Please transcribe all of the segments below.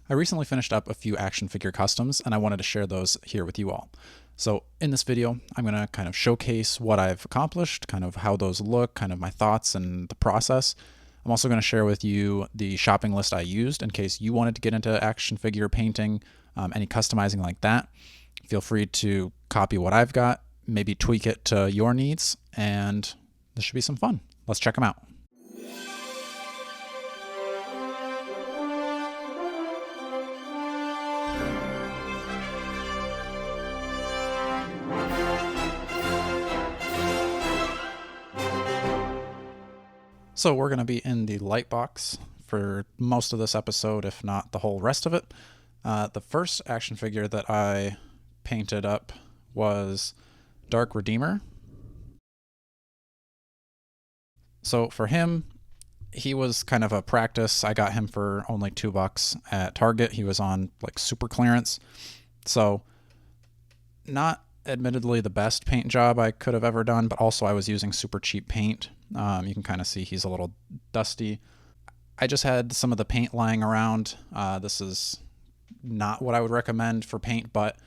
I recently finished up a few action figure customs and I wanted to share those here with you all. So in this video, I'm going to kind of showcase what I've accomplished, kind of how those look, kind of my thoughts and the process. I'm also going to share with you the shopping list I used in case you wanted to get into action figure painting, any customizing like that. Feel free to copy what I've got, maybe tweak it to your needs, and this should be some fun. Let's check them out. So we're going to be in the light box for most of this episode, if not the whole rest of it. The first action figure that I painted up was Dark Redeemer. So for him, he was kind of a practice. I got him for only $2 at Target. He was on like super clearance. So not admittedly the best paint job I could have ever done, but also I was using super cheap paint. You can kind of see he's a little dusty. I just had some of the paint lying around. This is not what I would recommend for paint, but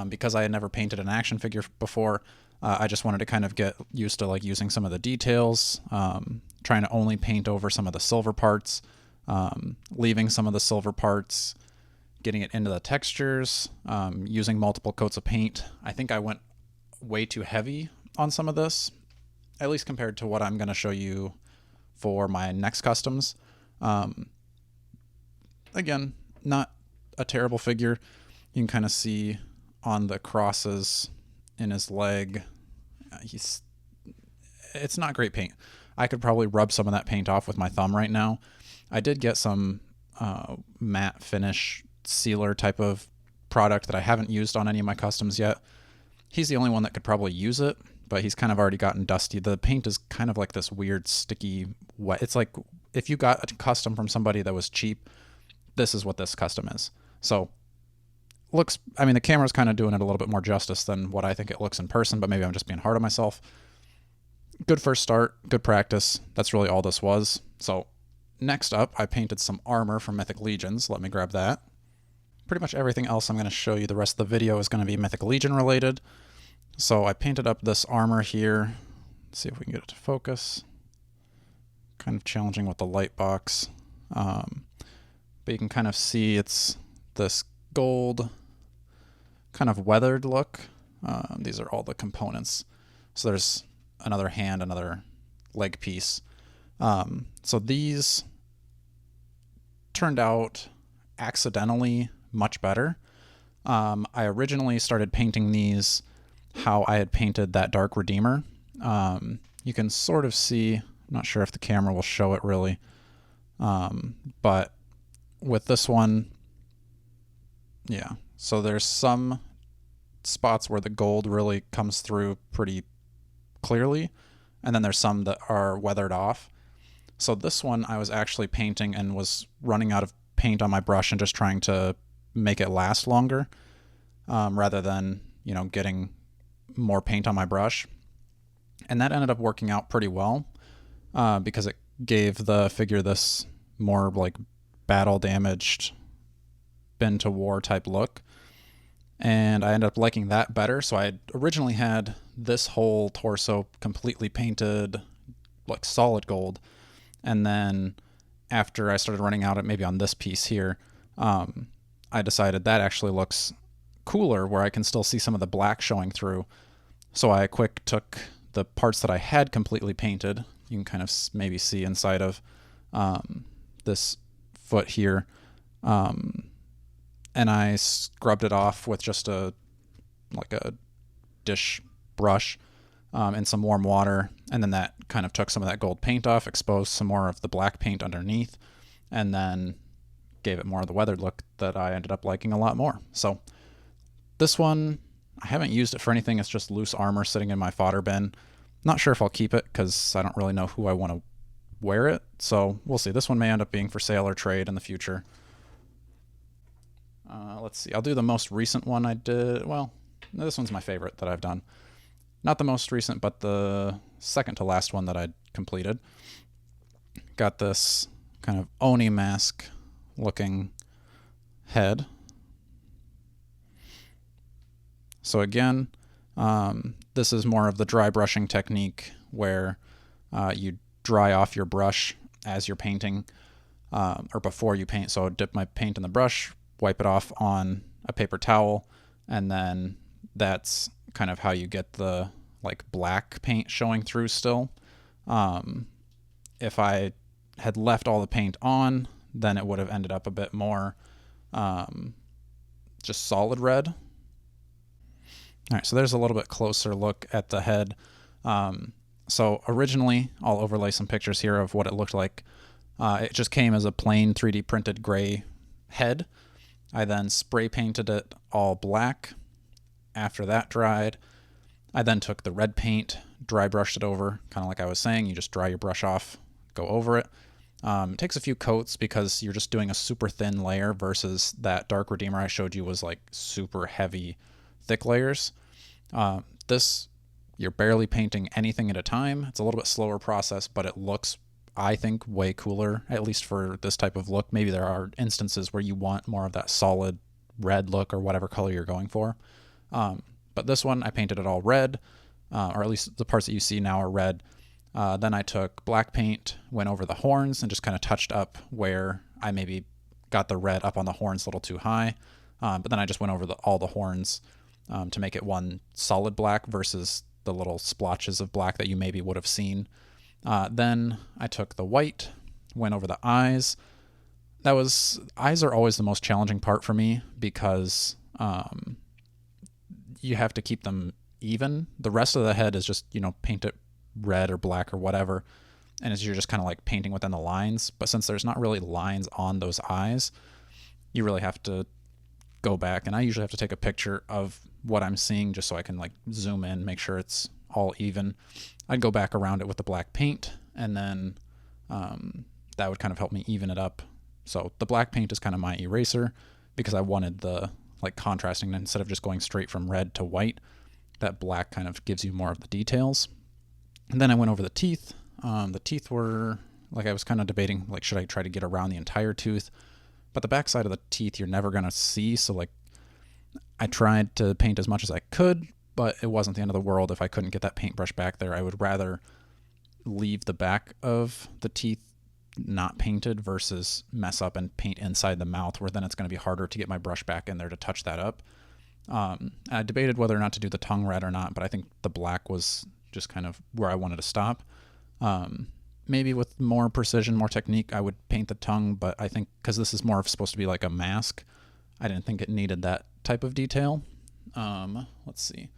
because I had never painted an action figure before, I just wanted to kind of get used to like using some of the details, trying to only paint over some of the silver parts, leaving some of the silver parts, getting it into the textures, using multiple coats of paint. I think I went way too heavy on some of this, at least compared to what I'm going to show you for my next customs. Again, not a terrible figure. You can kind of see on the crosses in his leg, it's not great paint. I could probably rub some of that paint off with my thumb right now. I did get some matte finish sealer type of product that I haven't used on any of my customs yet. He's the only one that could probably use it, but he's kind of already gotten dusty. The paint is kind of like this weird sticky wet. It's like if you got a custom from somebody that was cheap, this is what this custom is. So looks, I mean, the camera's kind of doing it a little bit more justice than what I think it looks in person, but maybe I'm just being hard on myself. Good first start, good practice. That's really all this was. So next up, I painted some armor from Mythic Legions. Let me grab that. Pretty much everything else I'm going to show you the rest of the video is going to be Mythic Legion related. So I painted up this armor here. Let's see if we can get it to focus. Kind of challenging with the light box. But you can kind of see it's this gold, kind of weathered look. These are all the components. So there's another hand, another leg piece. So these turned out accidentally much better. I originally started painting these how I had painted that Dark Redeemer. You can sort of see, I'm not sure if the camera will show it really, but with this one, yeah, so there's some spots where the gold really comes through pretty clearly, and then there's some that are weathered off. So this one I was actually painting and was running out of paint on my brush and just trying to make it last longer, rather than, you know, getting more paint on my brush. And that ended up working out pretty well, because it gave the figure this more like battle damaged, been to war type look. And I ended up liking that better. So I originally had this whole torso completely painted like solid gold. And then after I started running out, maybe on this piece here, I decided that actually looks cooler where I can still see some of the black showing through. So I quick took the parts that I had completely painted. You can kind of maybe see inside of this foot here. And I scrubbed it off with just a dish brush in some warm water. And then that kind of took some of that gold paint off, exposed some more of the black paint underneath, and then gave it more of the weathered look that I ended up liking a lot more. So this one, I haven't used it for anything. It's just loose armor sitting in my fodder bin. Not sure if I'll keep it because I don't really know who I want to wear it. So we'll see. This one may end up being for sale or trade in the future. Let's see. I'll do the most recent one I did. Well, this one's my favorite that I've done. Not the most recent, but the second to last one that I completed. Got this kind of Oni mask looking head. So again, this is more of the dry brushing technique where you dry off your brush as you're painting, or before you paint. So dip my paint in the brush, wipe it off on a paper towel, and then that's kind of how you get the like black paint showing through still. If I had left all the paint on, then it would have ended up a bit more just solid red. All right, so there's a little bit closer look at the head. So originally, I'll overlay some pictures here of what it looked like. It just came as a plain 3D printed gray head. I then spray painted it all black. After that dried, I then took the red paint, dry brushed it over, kind of like I was saying. You just dry your brush off, go over it. It takes a few coats because you're just doing a super thin layer versus that Dark Redeemer I showed you was like super heavy, thick layers. This, you're barely painting anything at a time. It's a little bit slower process, but it looks, I think, way cooler, at least for this type of look. Maybe there are instances where you want more of that solid red look or whatever color you're going for. But this one, I painted it all red, or at least the parts that you see now are red. Then I took black paint, went over the horns, and just kind of touched up where I maybe got the red up on the horns a little too high. But then I just went over all the horns to make it one solid black versus the little splotches of black that you maybe would have seen. Then I took the white, went over the eyes. Eyes are always the most challenging part for me because you have to keep them even. The rest of the head is just, paint it red or black or whatever, and you're just kind of like painting within the lines. But since there's not really lines on those eyes, you really have to go back, and I usually have to take a picture of what I'm seeing just so I can like zoom in, make sure it's all even. I'd go back around it with the black paint, and then that would kind of help me even it up. So the black paint is kind of my eraser because I wanted the like contrasting instead of just going straight from red to white. That black kind of gives you more of the details. And then I went over the teeth. The teeth were like, I was kind of debating like, should I try to get around the entire tooth? But the back side of the teeth you're never gonna see, so like I tried to paint as much as I could, but it wasn't the end of the world if I couldn't get that paintbrush back there. I would rather leave the back of the teeth not painted versus mess up and paint inside the mouth, where then it's going to be harder to get my brush back in there to touch that up. I debated whether or not to do the tongue red or not, but I think the black was just kind of where I wanted to stop. Maybe with more precision, more technique, I would paint the tongue, but I think because this is more supposed to be like a mask, I didn't think it needed that type of detail. Let's see. You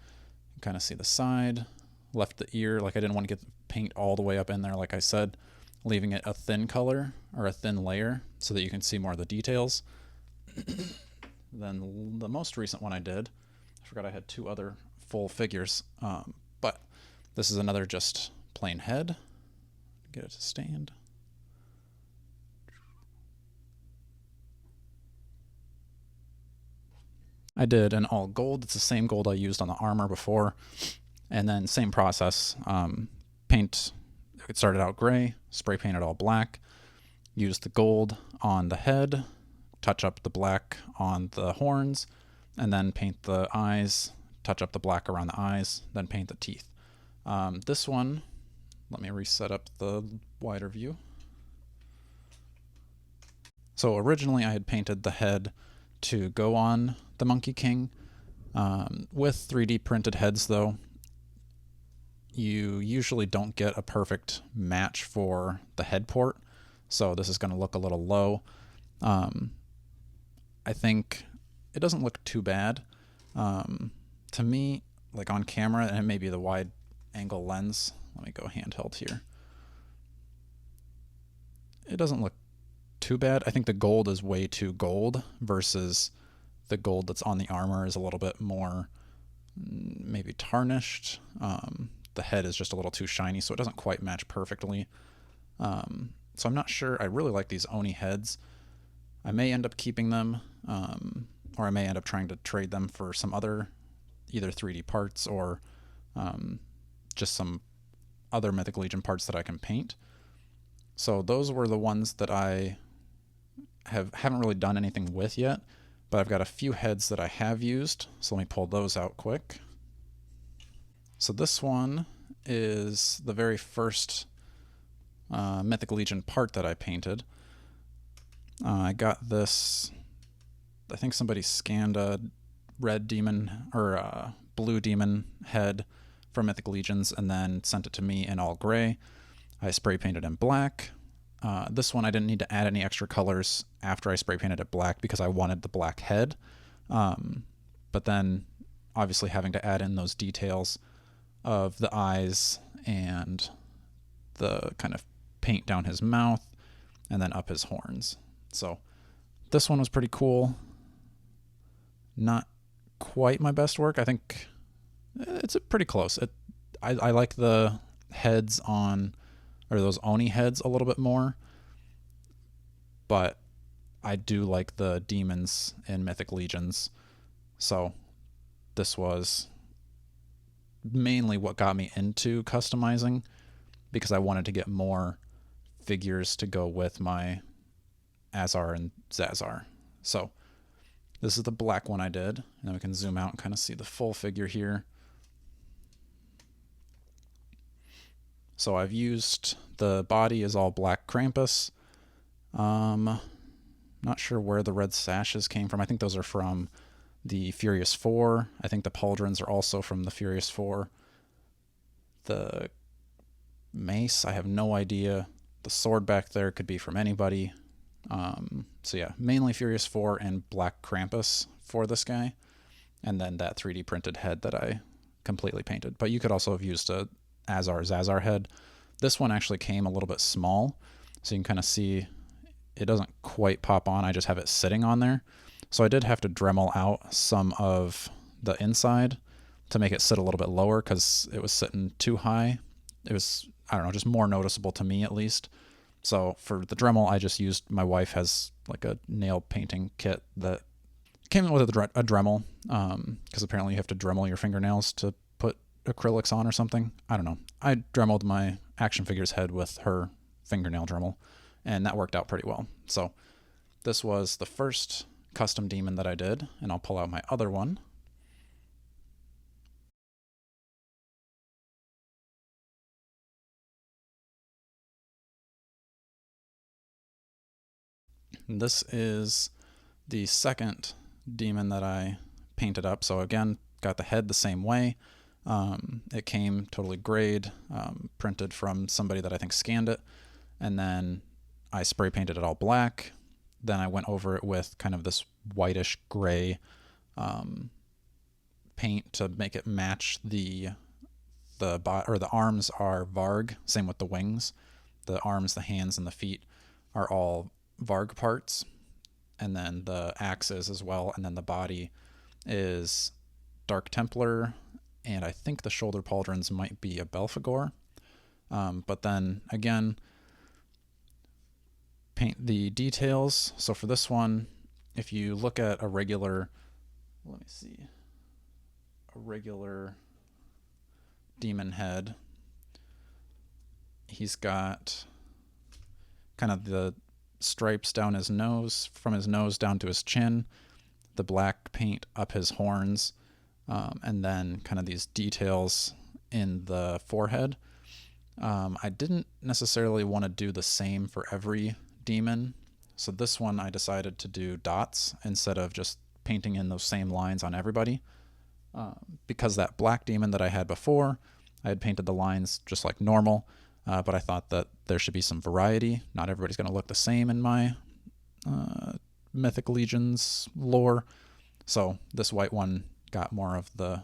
can kind of see the side, left the ear. Like I didn't want to get the paint all the way up in there, like I said, leaving it a thin color or a thin layer so that you can see more of the details. Then the most recent one I did, I forgot I had two other full figures, but this is another just plain head. Get it to stand. I did an all gold. It's the same gold I used on the armor before. And then same process. Paint, it started out gray, spray painted all black, used the gold on the head, touch up the black on the horns, and then paint the eyes, touch up the black around the eyes, then paint the teeth. This one, let me reset up the wider view. So originally I had painted the head to go on the Monkey King. With 3D printed heads though, you usually don't get a perfect match for the head port, so this is going to look a little low. I think it doesn't look too bad. To me, like on camera, and it may be the wide angle lens. Let me go handheld here. It doesn't look too bad. I think the gold is way too gold versus the gold that's on the armor is a little bit more maybe tarnished. The head is just a little too shiny, so it doesn't quite match perfectly. So I'm not sure. I really like these Oni heads. I may end up keeping them, or I may end up trying to trade them for some other either 3D parts or just some other Mythic Legion parts that I can paint. So those were the ones that I haven't really done anything with yet. but I've got a few heads that I have used, so let me pull those out quick. So this one is the very first Mythic Legion part that I painted. I got this, I think somebody scanned a red demon or blue demon head from Mythic Legions and then sent it to me in all gray. I spray painted in black. This one I didn't need to add any extra colors after I spray painted it black because I wanted the black head. But then obviously having to add in those details of the eyes and the kind of paint down his mouth and then up his horns. So this one was pretty cool. Not quite my best work. I think it's pretty close. I like the heads on, or those Oni heads a little bit more, but I do like the demons in Mythic Legions. So this was mainly what got me into customizing, because I wanted to get more figures to go with my Azar and Zazar. So this is the black one I did, and then we can zoom out and kind of see the full figure here. So I've used, the body is all black Krampus. Not sure where the red sashes came from. I think those are from the Furious 4. I think the pauldrons are also from the Furious 4. The mace, I have no idea. The sword back there could be from anybody. So yeah, mainly Furious 4 and black Krampus for this guy. And then that 3D printed head that I completely painted. But you could also have used a Zazar head. This one actually came a little bit small, so you can kind of see it doesn't quite pop on. I just have it sitting on there. So I did have to Dremel out some of the inside to make it sit a little bit lower because it was sitting too high. It was, I don't know, just more noticeable to me at least. So for the Dremel, I just used, my wife has like a nail painting kit that came with a Dremel, because apparently you have to Dremel your fingernails to put acrylics on or something. I don't know. I Dremeled my action figure's head with her fingernail Dremel, and that worked out pretty well. So this was the first custom demon that I did, and I'll pull out my other one. And this is the second demon that I painted up. So again, got the head the same way. It came totally grayed, printed from somebody that I think scanned it, and then I spray painted it all black. Then I went over it with kind of this whitish gray paint to make it match the arms are Varg. Same with the wings. The arms, the hands, and the feet are all Varg parts, and then the axes as well, and then the body is Dark Templar, and I think the shoulder pauldrons might be a Belphegor. But then again, paint the details. So for this one, if you look at a regular, let me see, a regular demon head, he's got kind of the stripes down his nose, from his nose down to his chin, the black paint up his horns, and then kind of these details in the forehead. I didn't necessarily want to do the same for every demon, so this one I decided to do dots instead of just painting in those same lines on everybody, because that black demon that I had before, I had painted the lines just like normal, but I thought that there should be some variety. Not everybody's going to look the same in my Mythic Legions lore, so this white one got more of the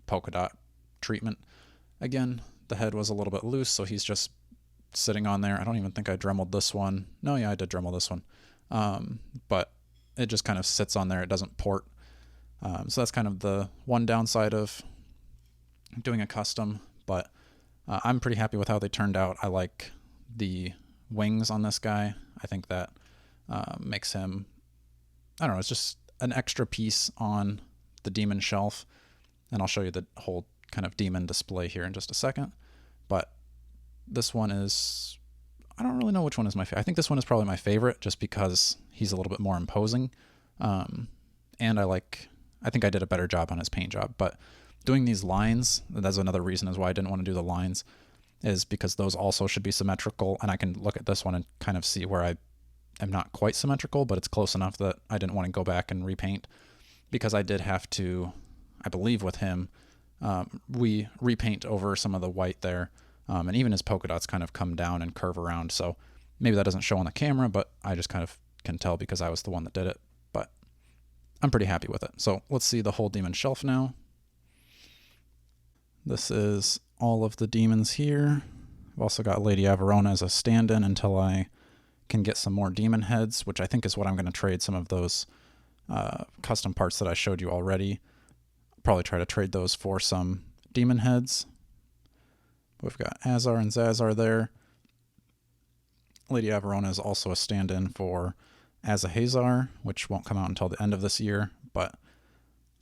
polka dot treatment. Again, the head was a little bit loose, so he's just sitting on there. I don't even think I Dremeled this one. No, yeah, I did Dremel this one. But it just kind of sits on there. It doesn't port. So that's kind of the one downside of doing a custom, but I'm pretty happy with how they turned out. I like the wings on this guy. I think that makes him, I don't know, it's just an extra piece on the demon shelf. And I'll show you the whole kind of demon display here in just a second. But this one is, I don't really know which one is my favorite. I think this one is probably my favorite just because he's a little bit more imposing. and I think I did a better job on his paint job. But doing these lines, that's another reason is why I didn't want to do the lines, is because those also should be symmetrical, and I can look at this one and kind of see where I am not quite symmetrical, but it's close enough that I didn't want to go back and repaint, because I did have to, I believe with him, we repaint over some of the white there, and even his polka dots kind of come down and curve around, so maybe that doesn't show on the camera, but I just kind of can tell because I was the one that did it. But I'm pretty happy with it. So let's see the whole demon shelf now. This is all of the demons here. I've also got Lady Averona as a stand-in until I can get some more demon heads, which I think is what I'm going to trade some of those custom parts that I showed you already. Probably try to trade those for some demon heads. We've got Azar and Zazar there. Lady Averona is also a stand-in for Azahazar, which won't come out until the end of this year, but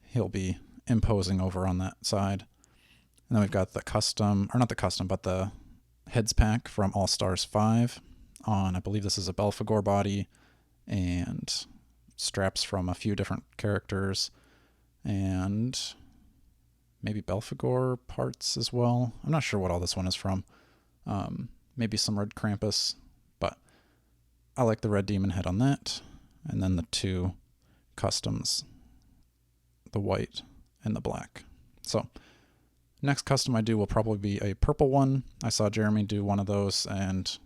he'll be imposing over on that side. And then we've got the custom, or not the custom, but the heads pack from All Stars 5 on, I believe this is a Belphegor body, and straps from a few different characters, and maybe Belphegor parts as well. I'm not sure what all this one is from. Maybe some Red Krampus, but I like the red demon head on that. And then the two customs, the white and the black. So next custom I do will probably be a purple one. I saw Jeremy do one of those, and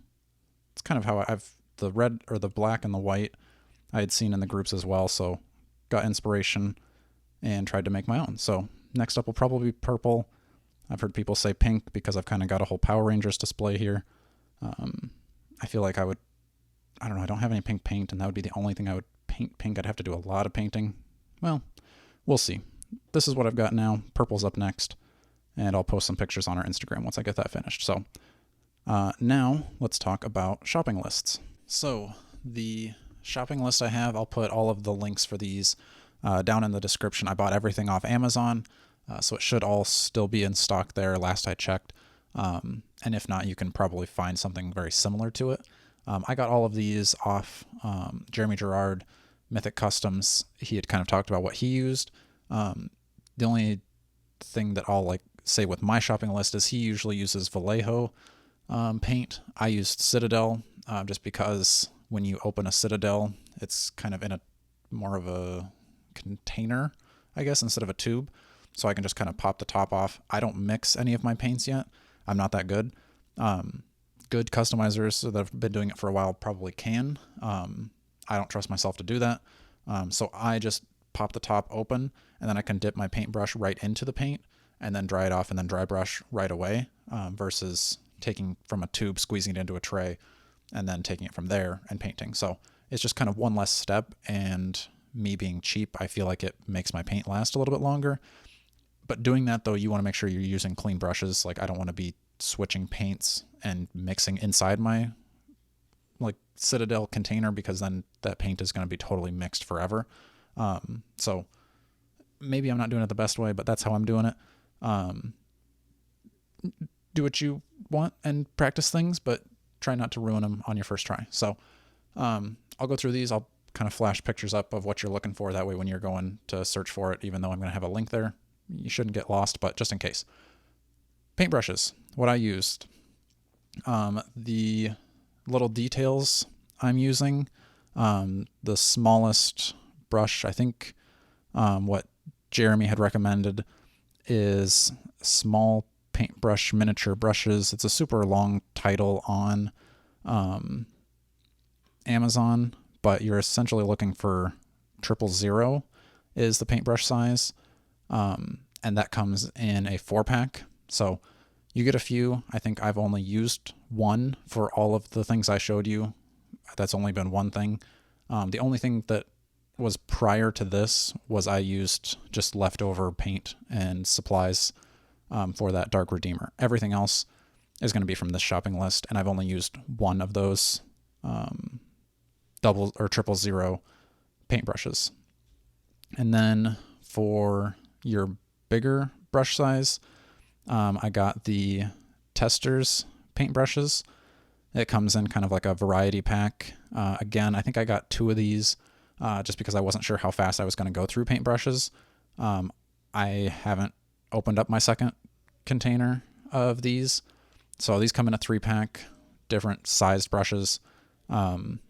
it's kind of how I've, the red or the black and the white I had seen in the groups as well, so got inspiration and tried to make my own. So next up will probably be purple. I've heard people say pink because I've kind of got a whole Power Rangers display here. I feel like I don't know, I don't have any pink paint, and that would be the only thing I would paint pink. I'd have to do a lot of painting. Well, we'll see. This is what I've got now. Purple's up next, and I'll post some pictures on our Instagram once I get that finished. So now let's talk about shopping lists. So the shopping list I have, I'll put all of the links for these down in the description. I bought everything off Amazon, so it should all still be in stock there last I checked. And if not, you can probably find something very similar to it. I got all of these off Jeremy Gerard, Mythic Customs. He had kind of talked about what he used. The only thing that I'll say with my shopping list is he usually uses Vallejo paint. I used Citadel just because when you open a Citadel, it's kind of in a more of a container, I guess, instead of a tube. So I can just kind of pop the top off. I don't mix any of my paints yet. I'm not that good. Good customizers that have been doing it for a while probably can. I don't trust myself to do that. So I just pop the top open, and then I can dip my paintbrush right into the paint and then dry it off and then dry brush right away, versus taking from a tube, squeezing it into a tray, and then taking it from there and painting. So it's just kind of one less step, and me being cheap, I feel like it makes my paint last a little bit longer. But doing that, though, you want to make sure you're using clean brushes. I don't want to be switching paints and mixing inside my Citadel container, because then that paint is going to be totally mixed forever. So maybe I'm not doing it the best way, but that's how I'm doing it. Do what you want and practice things, but try not to ruin them on your first try. So I'll go through these. I'll kind of flash pictures up of what you're looking for. That way when you're going to search for it, even though I'm going to have a link there, you shouldn't get lost, but just in case. Paintbrushes, what I used. The little details I'm using, the smallest brush, I think what Jeremy had recommended is small paintbrush miniature brushes. It's a super long title on Amazon, but you're essentially looking for 000 is the paintbrush size, and that comes in a 4-pack. So you get a few. I think I've only used one for all of the things I showed you. That's only been one thing. The only thing that was prior to this was I used just leftover paint and supplies for that Dark Redeemer. Everything else is going to be from this shopping list, and I've only used one of those 000 paintbrushes. And then for your bigger brush size, I got the Testers paintbrushes. It comes in kind of like a variety pack. Again, I think I got 2 of these. just because I wasn't sure how fast I was going to go through paintbrushes. I haven't opened up my second container of these. So these come in a 3-pack, different sized brushes. And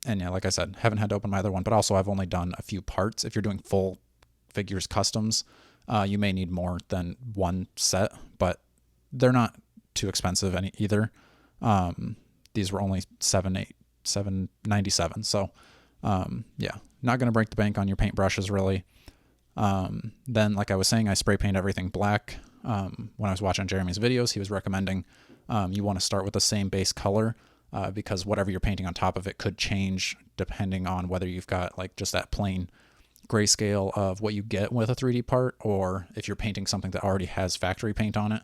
yeah, like I said, haven't had to open my other one, but also I've only done a few parts. If you're doing full figures customs, you may need more than one set, but they're not too expensive either. These were only $797. So yeah, not going to break the bank on your paintbrushes really. Then, like I was saying, I spray paint everything black. When I was watching Jeremy's videos, he was recommending you want to start with the same base color because whatever you're painting on top of it could change depending on whether you've got like just that plain grayscale of what you get with a 3D part, or if you're painting something that already has factory paint on it,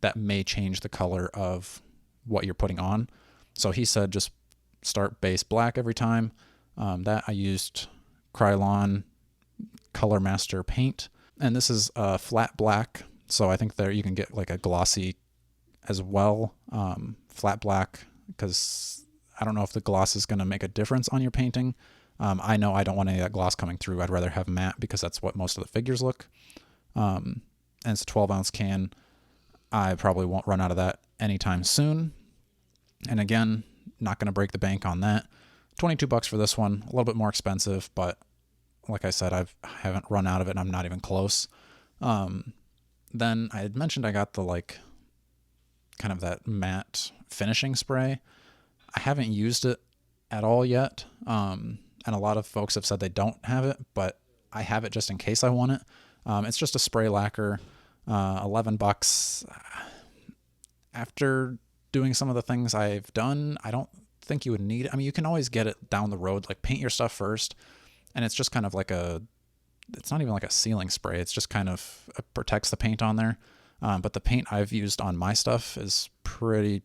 that may change the color of what you're putting on. So he said just start base black every time. That I used Krylon Color Master paint, and this is flat black, so I think there you can get like a glossy as well, flat black, because I don't know if the gloss is going to make a difference on your painting. I know I don't want any of that gloss coming through. I'd rather have matte because that's what most of the figures look. And it's a 12-ounce can. I probably won't run out of that anytime soon. And again, not going to break the bank on that. $22 for this one, a little bit more expensive, but like I said, I haven't run out of it and I'm not even close. Then I had mentioned I got the like kind of that matte finishing spray. I haven't used it at all yet. And a lot of folks have said they don't have it, but I have it just in case I want it. It's just a spray lacquer, $11. After doing some of the things I've done, I don't think you would need it. I mean, you can always get it down the road, like paint your stuff first. And it's just kind of like it's not even like a sealing spray. It's just kind of protects the paint on there. But the paint I've used on my stuff is pretty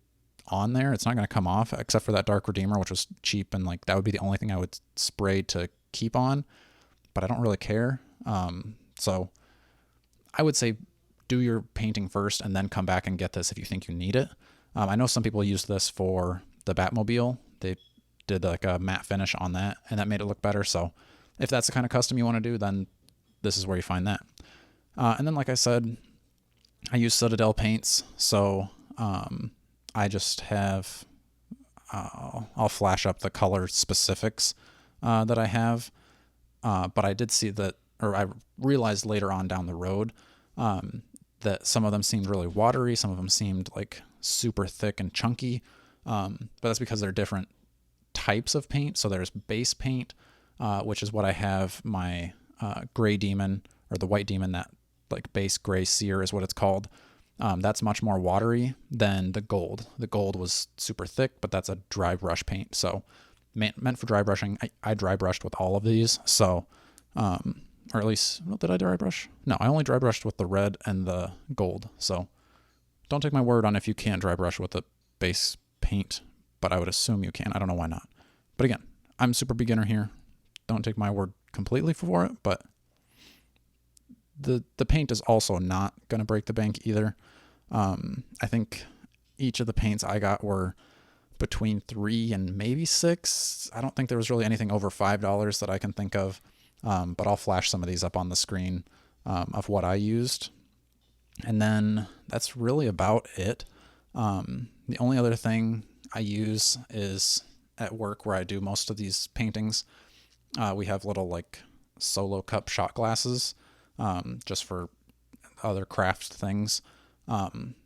on there. It's not going to come off except for that Dark Redeemer, which was cheap. And like, that would be the only thing I would spray to keep on, but I don't really care. So I would say do your painting first and then come back and get this if you think you need it. I know some people use this for the Batmobile. They did like a matte finish on that and that made it look better. So if that's the kind of custom you want to do, then this is where you find that. And then, like I said, I use Citadel paints. So I just have, I'll flash up the color specifics that I have. But I did see that, or I realized later on down the road that some of them seemed really watery. Some of them seemed like super thick and chunky. But that's because they're different types of paint. So there's base paint, which is what I have my gray demon, or the white demon, that like base gray sear is what it's called. That's much more watery than the gold. The gold was super thick, but that's a dry brush paint. So meant for dry brushing. I dry brushed with all of these. So, or at least, well, did I dry brush? No, I only dry brushed with the red and the gold. So don't take my word on if you can dry brush with the base paint, but I would assume you can. I don't know why not. But again, I'm super beginner here. Don't take my word completely for it, but the paint is also not going to break the bank either. I think each of the paints I got were between $3 and maybe $6. I don't think there was really anything over $5 that I can think of. But I'll flash some of these up on the screen of what I used. And then that's really about it. The only other thing I use is at work where I do most of these paintings. We have little like solo cup shot glasses just for other craft things.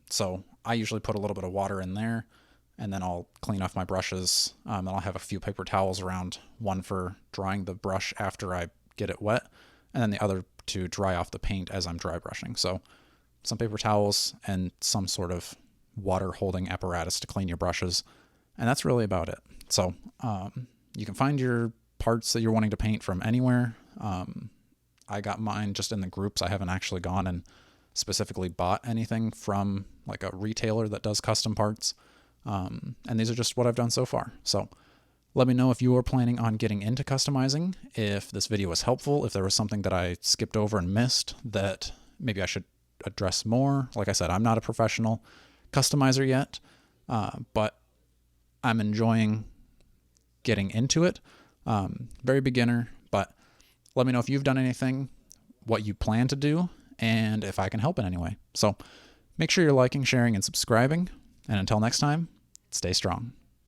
So I usually put a little bit of water in there, and then I'll clean off my brushes. And I'll have a few paper towels around, one for drying the brush after I get it wet, and then the other to dry off the paint as I'm dry brushing. So some paper towels and some sort of water holding apparatus to clean your brushes. And that's really about it. So you can find your parts that you're wanting to paint from anywhere. I got mine just in the groups. I haven't actually gone and specifically bought anything from like a retailer that does custom parts. And these are just what I've done so far. So let me know if you are planning on getting into customizing, if this video was helpful, if there was something that I skipped over and missed that maybe I should address more. Like I said, I'm not a professional customizer yet, but I'm enjoying getting into it. Very beginner, but let me know if you've done anything, what you plan to do, and if I can help in any way. So make sure you're liking, sharing, and subscribing. And until next time, stay strong.